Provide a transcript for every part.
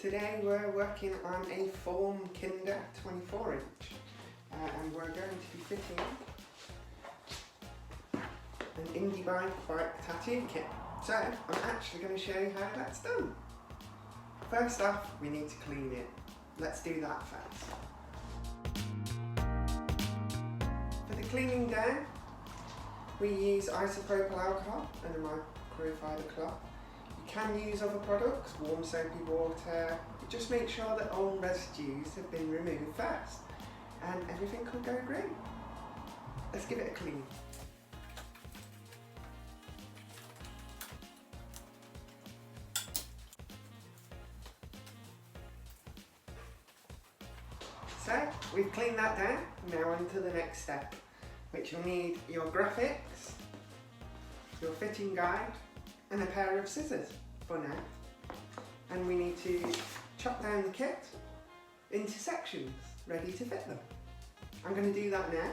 Today we're working on a Forme Kinder 24 inch and we're going to be fitting an Indibike bike tattoo kit. So I'm actually going to show you how that's done. First off, we need to clean it. Let's do that first. For the cleaning down, we use isopropyl alcohol and a microfiber cloth. You can use other products, warm soapy water. Just make sure that all residues have been removed first and everything will go great. Let's give it a clean. So we've cleaned that down, now on to the next step, which you'll need your graphics, your fitting guide and a pair of scissors for now. And we need to chop down the kit into sections, ready to fit them. I'm going to do that now.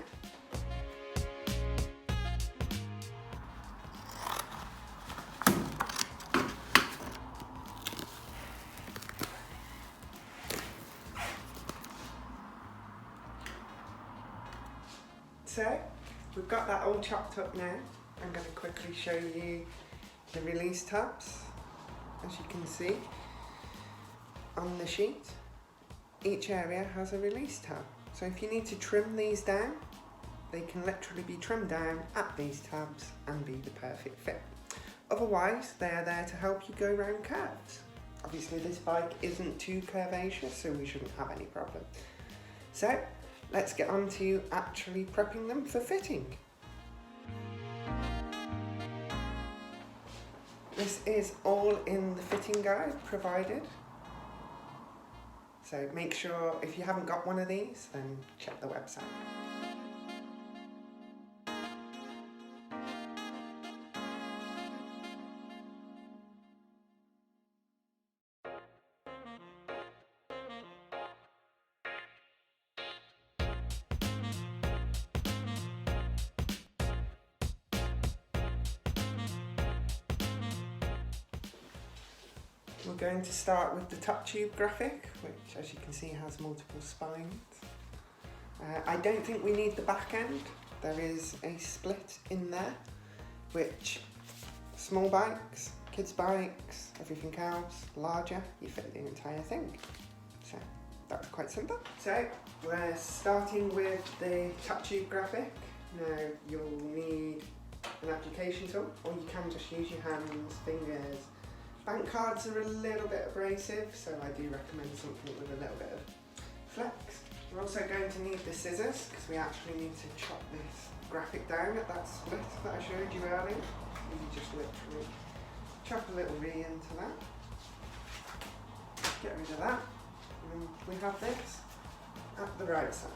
So, we've got that all chopped up now. I'm going to quickly show you the release tabs. As you can see on the sheet, each area has a release tab. So if you need to trim these down, they can literally be trimmed down at these tabs and be the perfect fit. Otherwise, they are there to help you go around curves. Obviously this bike isn't too curvaceous, so we shouldn't have any problem. So let's get on to actually prepping them for fitting. This is all in the fitting guide provided. So make sure if you haven't got one of these, then check the website. We're going to start with the top tube graphic, which as you can see has multiple spines. I don't think we need the back end. There is a split in there, which small bikes, kids bikes, everything else, larger, you fit the entire thing. So that's quite simple. So we're starting with the top tube graphic. Now you'll need an application tool, or you can just use your hands, fingers. Bank cards are a little bit abrasive, so I do recommend something with a little bit of flex. We're also going to need the scissors, because we actually need to chop this graphic down at that split that I showed you earlier. You just literally chop a little V into that. Get rid of that. And we have this at the right side.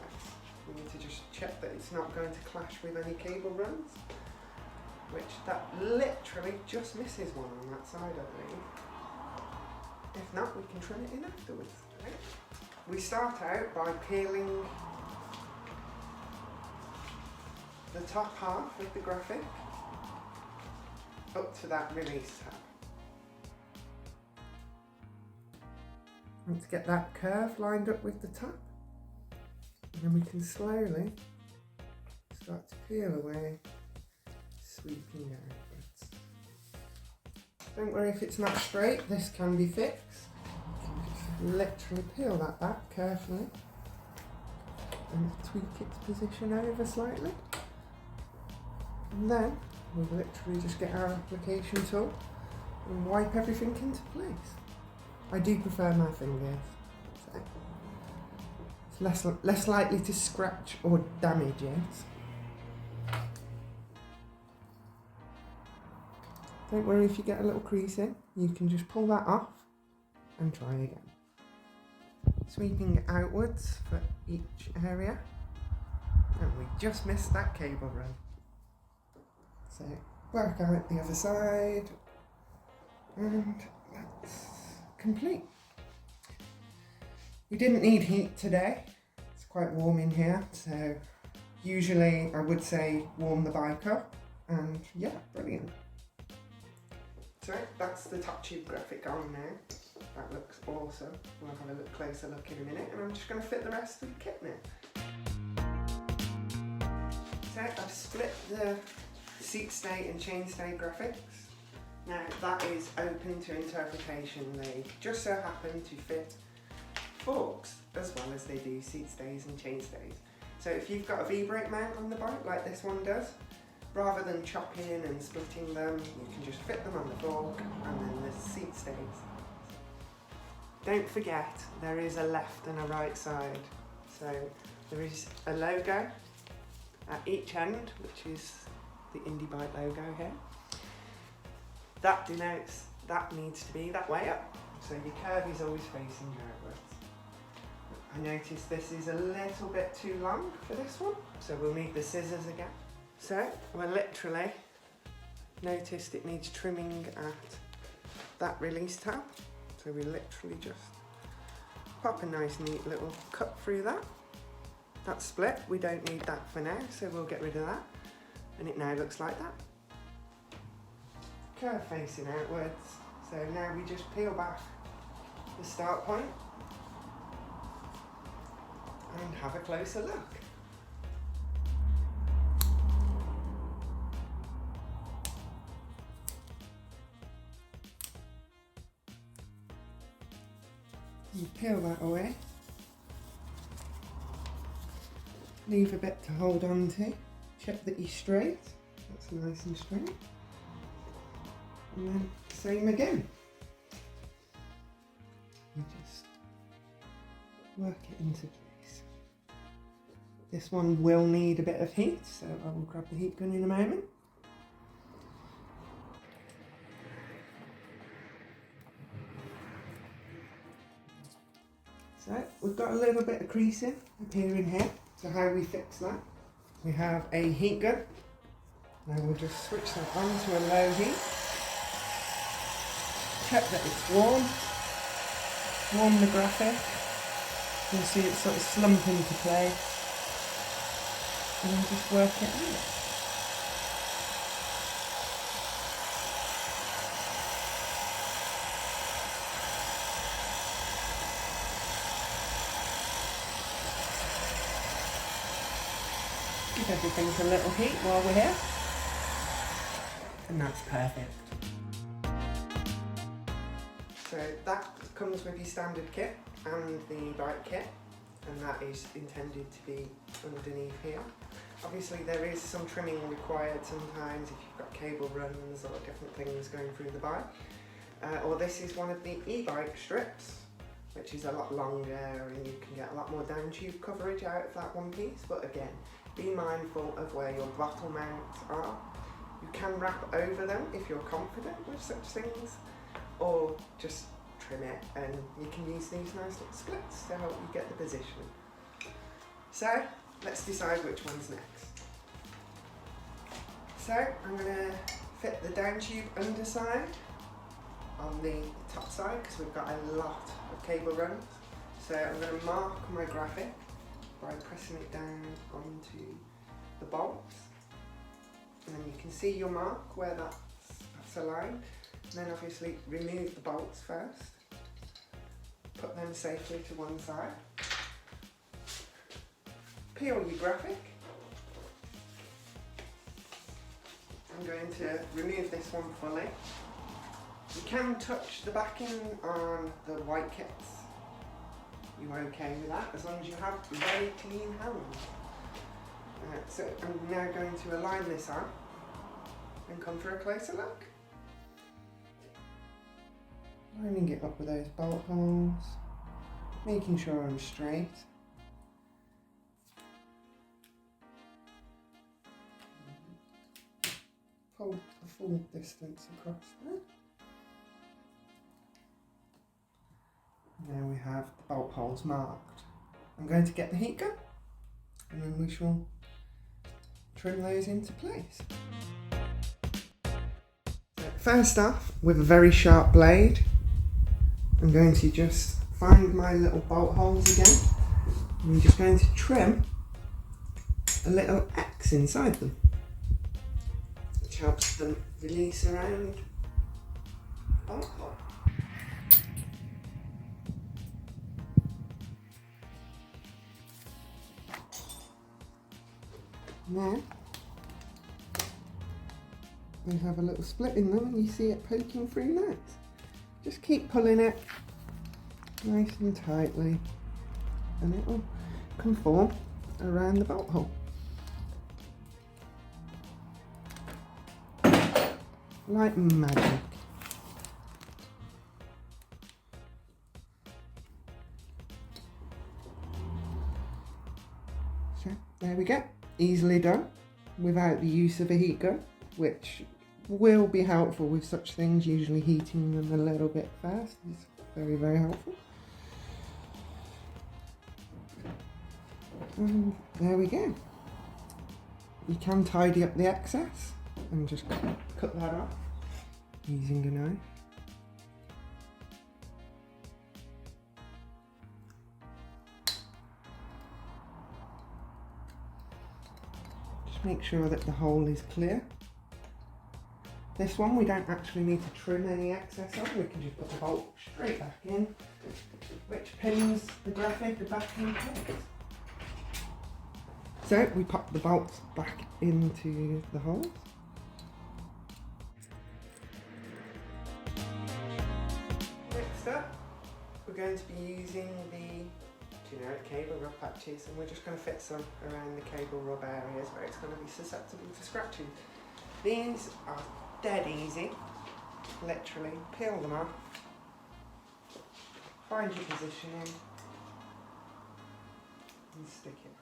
We need to just check that it's not going to clash with any cable runs, which that literally just misses one on that side, I believe. If not, we can trim it in afterwards. Right? We start out by peeling the top half of the graphic up to that release tab. Let's get that curve lined up with the top, and then we can slowly start to peel away, sweeping outwards. Don't worry if it's not straight, this can be fixed. You can just literally peel that back carefully and tweak its position over slightly. And then we'll literally just get our application tool and wipe everything into place. I do prefer my fingers, so it's less likely to scratch or damage it. Don't worry if you get a little crease in, you can just pull that off and try again. Sweeping outwards for each area, and we just missed that cable run. So work out the other side, and that's complete. We didn't need heat today, it's quite warm in here, so usually I would say warm the bike up, and yeah, brilliant. So that's the top tube graphic on now. That looks awesome. We'll have a closer look in a minute, and I'm just going to fit the rest of the kit now. So I've split the seat stay and chain stay graphics. Now that is open to interpretation. They just so happen to fit forks as well as they do seat stays and chain stays. So if you've got a V-brake mount on the bike like this one does, rather than chopping and splitting them, you can just fit them on the fork and then the seat stays. Don't forget, there is a left and a right side. So there is a logo at each end, which is the Indibike logo here. That denotes that needs to be that way up. So your curve is always facing outwards. I noticed this is a little bit too long for this one, so we'll need the scissors again. So we're literally noticed it needs trimming at that release tab. So we literally just pop a nice neat little cut through that. That's split, we don't need that for now, so we'll get rid of that. And it now looks like that. Curve facing outwards. So now we just peel back the start point and have a closer look. You peel that away. Leave a bit to hold on to. Check that you're straight. That's nice and straight. And then same again. You just work it into place. This one will need a bit of heat, so I will grab the heat gun in a moment. So we've got a little bit of creasing appearing here. So how we fix that? We have a heat gun. Now we'll just switch that on to a low heat. Check that it's warm. Warm the graphic. You'll see it sort of slump into place. And then just work it out. Give everything a little heat while we're here. And that's perfect. So that comes with your standard kit and the bike kit, and that is intended to be underneath here. Obviously there is some trimming required sometimes if you've got cable runs or different things going through the bike. Or this is one of the e-bike strips, which is a lot longer and you can get a lot more down tube coverage out of that one piece. But again, be mindful of where your throttle mounts are. You can wrap over them if you're confident with such things, or just trim it, and you can use these nice little splits to help you get the positioning. So let's decide which one's next. So I'm going to fit the down tube underside on the top side because we've got a lot of cable runs. So I'm going to mark my graphic by pressing it down onto the bolts, and then you can see your mark where that's aligned. And then obviously remove the bolts first, put them safely to one side, peel your graphic. I'm going to remove this one fully. You can touch the backing on the white kits. You're okay with that as long as you have very clean hands. So I'm now going to align this on and come for a closer look. Lining it up with those bolt holes, making sure I'm straight. Pull the full distance across there. Now we have the bolt holes marked. I'm going to get the heat gun and then we shall trim those into place. So first off, with a very sharp blade, I'm going to just find my little bolt holes again. And I'm just going to trim a little X inside them, which helps them release around the bolt hole. Now they have a little split in them and you see it poking through that. Just keep pulling it nice and tightly and it will conform around the bolt hole. Like magic. So there we go, easily done without the use of a heat gun, which will be helpful with such things. Usually heating them a little bit fast is very, very helpful. And there we go. You can tidy up the excess and just cut that off using a knife. Just make sure that the hole is clear. This one we don't actually need to trim any excess on, we can just put the bolt straight back in, which pins the graphic back in place. So we pop the bolts back into the holes. Next up, we're going to be using the generic cable rub patches, and we're just going to fit some around the cable rub areas where it's going to be susceptible to scratching. These are dead easy, literally peel them off, find your positioning and stick it up.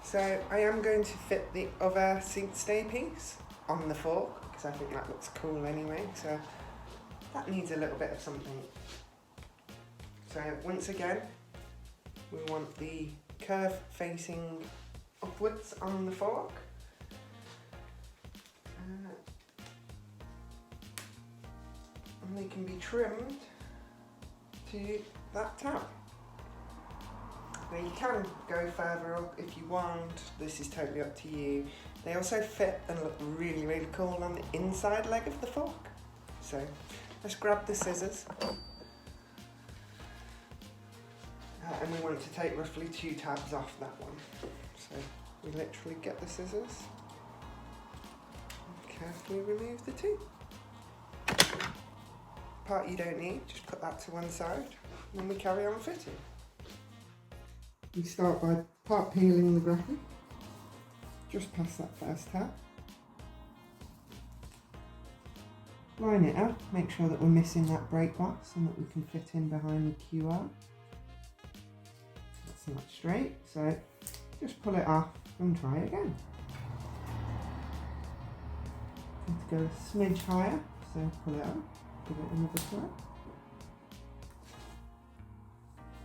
So I am going to fit the other seat stay piece on the fork because I think that looks cool anyway, so that needs a little bit of something. So once again, we want the curve facing upwards on the fork. And they can be trimmed to that tab. Now you can go further up if you want, this is totally up to you. They also fit and look really, really cool on the inside leg of the fork. So let's grab the scissors. And we want to take roughly 2 tabs off that one. So we literally get the scissors and carefully remove the 2. Part you don't need, just put that to one side and then we carry on fitting. We start by part peeling the graphic, just past that first tab. Line it up, make sure that we're missing that break box and that we can fit in behind the QR. That's not straight, so just pull it off and try again. Need to go a smidge higher, so pull it up, give it another try.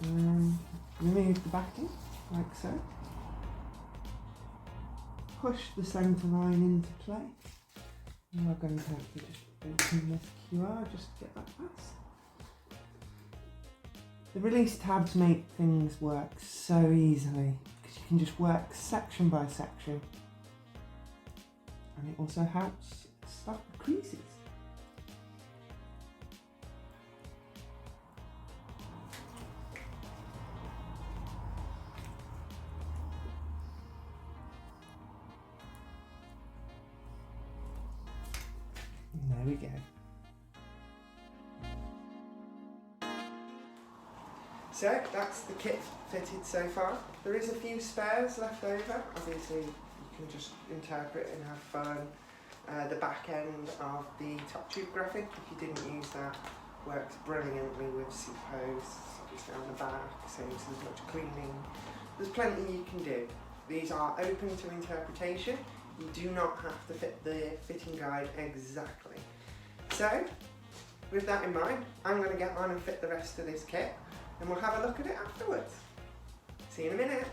And remove the backing, like so. Push the centre line into play. And we're going to have to just open this QR just to get that past. The release tabs make things work so easily because you can just work section by section. And it also helps stop the creases. There we go. So that's the kit fitted so far. There is a few spares left over. Obviously you can just interpret and have fun. The back end of the top tube graphic, if you didn't use that, works brilliantly with seat posts, obviously on the back, saves as much cleaning. There's plenty you can do. These are open to interpretation. You do not have to fit the fitting guide exactly. So, with that in mind, I'm going to get on and fit the rest of this kit and we'll have a look at it afterwards. See you in a minute.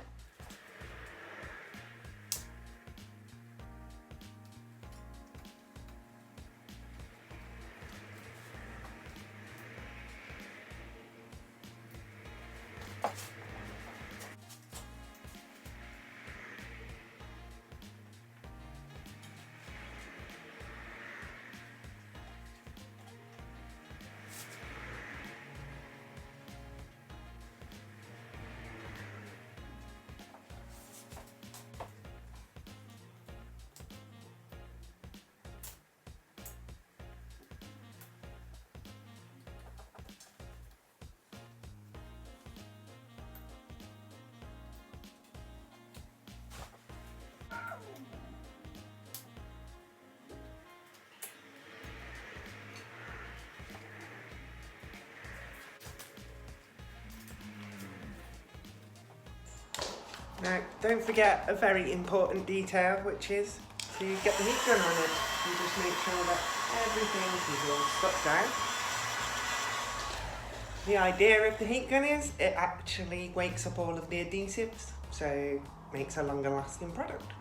Now, don't forget a very important detail, which is to get the heat gun on it. You just make sure that everything is all stuck down. The idea of the heat gun is it actually wakes up all of the adhesives, so makes a longer lasting product.